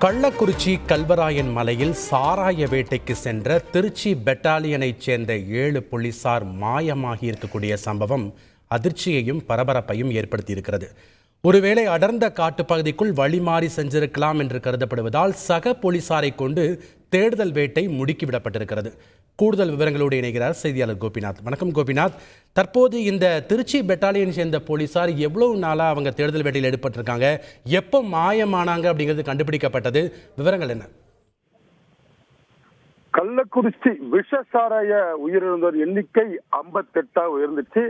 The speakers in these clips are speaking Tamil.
கள்ளக்குறிச்சி கல்வராயன் மலையில் சாராய வேட்டைக்கு சென்ற திருச்சி பெட்டாலியனைச் சேர்ந்த 7 போலீசார் மாயமாகி இருக்கக்கூடிய சம்பவம் அதிர்ச்சியையும் பரபரப்பையும் ஏற்படுத்தியிருக்கிறது. ஒருவேளை அடர்ந்த காட்டுப்பகுதிக்குள் வழிமாறி சென்றிருக்கலாம் என்று கருதப்படுவதால் சக போலீசாரை கொண்டு தேடுதல் வேட்டை முடுக்கிவிடப்பட்டிருக்கிறது. கூடுதல் விவரங்களோடு இணைகிறார் செய்தியாளர் கோபிநாத். வணக்கம் கோபிநாத். தற்போது இந்த திருச்சி பெட்டாலியனை சேர்ந்த போலீசார் எவ்வளவு நாளாக அவங்க தேடுதல் வேட்டையில் ஈடுபட்டிருக்காங்க, எப்போ மாயமானாங்க அப்படிங்கிறது கண்டுபிடிக்கப்பட்டது, விவரங்கள் என்ன? கள்ளக்குறிச்சி விஷசாராய உயிரிழந்தோர் எண்ணிக்கை 58 உயர்ந்துச்சு.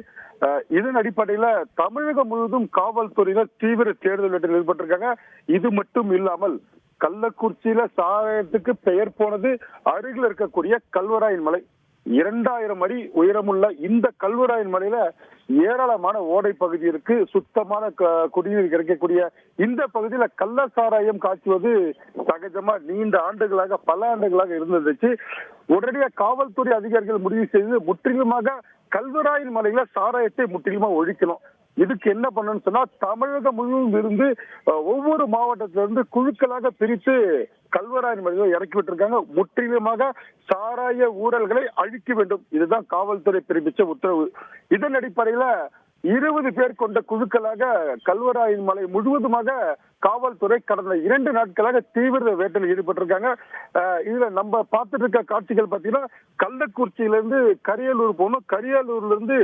இதன் அடிப்படையில தமிழகம் முழுவதும் காவல்துறையினர் தீவிர தேடுதல் வேட்டையில் ஈடுபட்டிருக்காங்க. இது மட்டும் இல்லாமல் கள்ளக்குறிச்சியில சாராயத்துக்கு பெயர் போனது அருகில் இருக்கக்கூடிய கல்வராயன் மலை. 2000 அடி உயரமுள்ள இந்த கல்வராயன் மலையில ஏராளமான ஓடை பகுதி இருக்கு. சுத்தமான குடிநீர் கிடைக்கக்கூடிய இந்த பகுதியில கள்ள சாராயம் காய்ச்சுவது சகஜமா நீண்ட ஆண்டுகளாக பல ஆண்டுகளாக இருந்துச்சு. உடனடியாக காவல்துறை அதிகாரிகள் முடிவு செய்து முற்றிலுமாக கல்வராயன் மலையில சாராயத்தை முற்றிலுமா ஒழிக்கணும். இதுக்கு என்ன பண்ணணும்னு சொன்னா தமிழகம் முழுவதும் இருந்து ஒவ்வொரு மாவட்டத்திலிருந்து குழுக்களாக பிரித்து கல்வராயன் மலையில இறக்கி விட்டுருக்காங்க. முற்றிலுமாக சாராய ஊழல்களை அழிக்க வேண்டும். இதுதான் காவல்துறை பிறப்பிச்ச உத்தரவு. இதன் அடிப்படையில 20 பேர் கொண்ட குழுக்களாக கல்வராயன் மலை முழுவதுமாக காவல்துறை கடந்த 2 நாட்களாக தீவிர வேட்டையில் ஈடுபட்டிருக்காங்க. இதுல நம்ம பார்த்துட்டு இருக்க காட்சிகள் பார்த்தீங்கன்னா கள்ளக்குறிச்சியிலிருந்து கரியலூர் போகணும், கரியலூர்ல இருந்து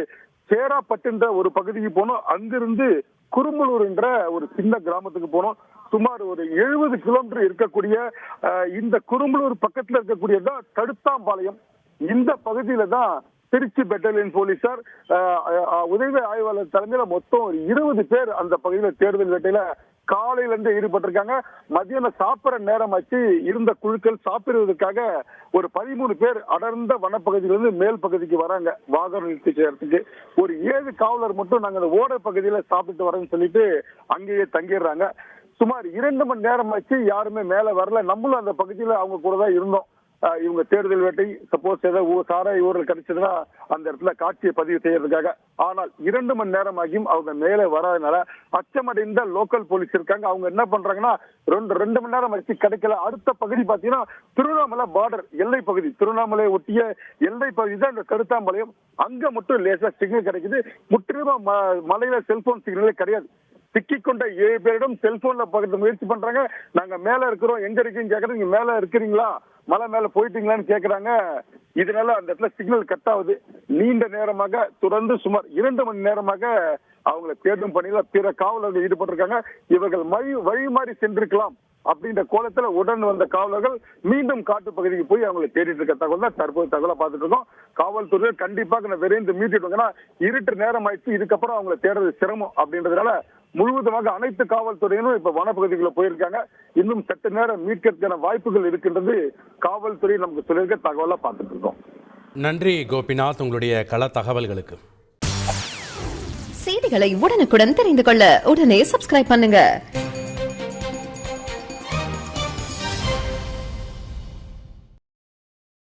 சேராப்பட்டு என்ற ஒரு பகுதிக்கு போனோம், அங்கிருந்து குறும்பலூர் என்ற ஒரு சின்ன கிராமத்துக்கு போனோம். சுமார் ஒரு 70 கிலோமீட்டர் இருக்கக்கூடிய இந்த குறும்பலூர் பக்கத்துல இருக்கக்கூடியதான் தடுத்தாம்பாளையம். இந்த பகுதியில தான் திருச்சி பெட்டாலியன் போலீசார் உதவி ஆய்வாளர் தலைமையில மொத்தம் ஒரு 20 பேர் அந்த பகுதியில தேடுதல் வேட்டையில காலையில இருந்து ஈடுபட்டிருக்காங்க. மதியானம் சாப்பிட்ற நேரம் ஆச்சு. இருந்த குழுக்கள் சாப்பிடுவதற்காக ஒரு 13 பேர் அடர்ந்த வனப்பகுதியிலிருந்து மேல் பகுதிக்கு வராங்க வாகனம் நிறுத்தி செய்யறதுக்கு. ஒரு 7 காவலர் மட்டும் நாங்க அந்த ஓடை பகுதியில சாப்பிட்டு வரேன்னு சொல்லிட்டு அங்கேயே தங்கிடுறாங்க. சுமார் 2 மணி நேரம் ஆச்சு, யாருமே மேல வரல. நம்மளும் அந்த பகுதியில அவங்க கூட தான் இருந்தோம். இவங்க தேடுதல் வேட்டை சப்போஸ் ஏதாவது சாராய ஊழல் கிடைச்சதுன்னா அந்த இடத்துல காட்சியை பதிவு செய்யறதுக்காக. ஆனால் 2 மணி நேரம் ஆகியும் அவங்க மேலே வராதனால அச்சமடைந்த லோக்கல் போலீஸ் இருக்காங்க. அவங்க என்ன பண்றாங்கன்னா 2 மணி நேரம் வச்சு கிடைக்கல. அடுத்த பகுதி பாத்தீங்கன்னா திருவண்ணாமலை பார்டர் எல்லை பகுதி, திருவண்ணாமலை ஒட்டிய எல்லை பகுதி தான் இந்த கருத்தாம்பாளையம். அங்க மட்டும் லேசா சிக்னல் கிடைக்குது. முற்றிலும் மலையில செல்போன் சிக்னலே கிடையாது. சிக்கிக்கொண்ட 7 பேரிடம் செல்போன்ல பார்க்கறது முயற்சி பண்றாங்க. நாங்க மேல இருக்கிறோம், எங்க இருக்கீங்க கேக்குறது, நீங்க மேல இருக்கிறீங்களா, மலை மேல போயிட்டீங்களான்னு கேக்குறாங்க. இதனால அந்த இடத்துல சிக்னல் கட் ஆகுது. நீண்ட நேரமாக தொடர்ந்து சுமார் 2 மணி நேரமாக அவங்களை தேடும் பணியில பிற காவலர்கள் ஈடுபட்டிருக்காங்க. இவர்கள் வழி மாறி சென்றிருக்கலாம் அப்படின்ற கோலத்துல உடன் வந்த காவலர்கள் மீண்டும் காட்டு பகுதிக்கு போய் அவங்களை தேடிட்டு இருக்க தகவல் தான் தற்போது தகவலை பார்த்துட்டு இருக்கோம். காவல்துறை கண்டிப்பாக விரைந்து மீட்டிட்டு இருட்டு நேரம் ஆயிடுச்சு, இதுக்கப்புறம் அவங்களை தேடுறது சிரமம் அப்படின்றதுனால முழுவதுமாக அனைத்து காவல்துறையினரும் இப்ப வனப்பகுதிக்குள்ள போயிருக்காங்க. இன்னும் சற்று நேரம் மீட்கிறதுக்கான வாய்ப்புகள் இருக்கின்றது காவல்துறை நமக்கு சொல்லியிருக்க தகவலா பார்த்துட்டு இருக்கோம். நன்றி கோபிநாத், உங்களுடைய கள தகவல்களுக்கு. செய்திகளை உடனுக்குடன் தெரிந்து கொள்ள உடனே சப்ஸ்கிரைப் பண்ணுங்க.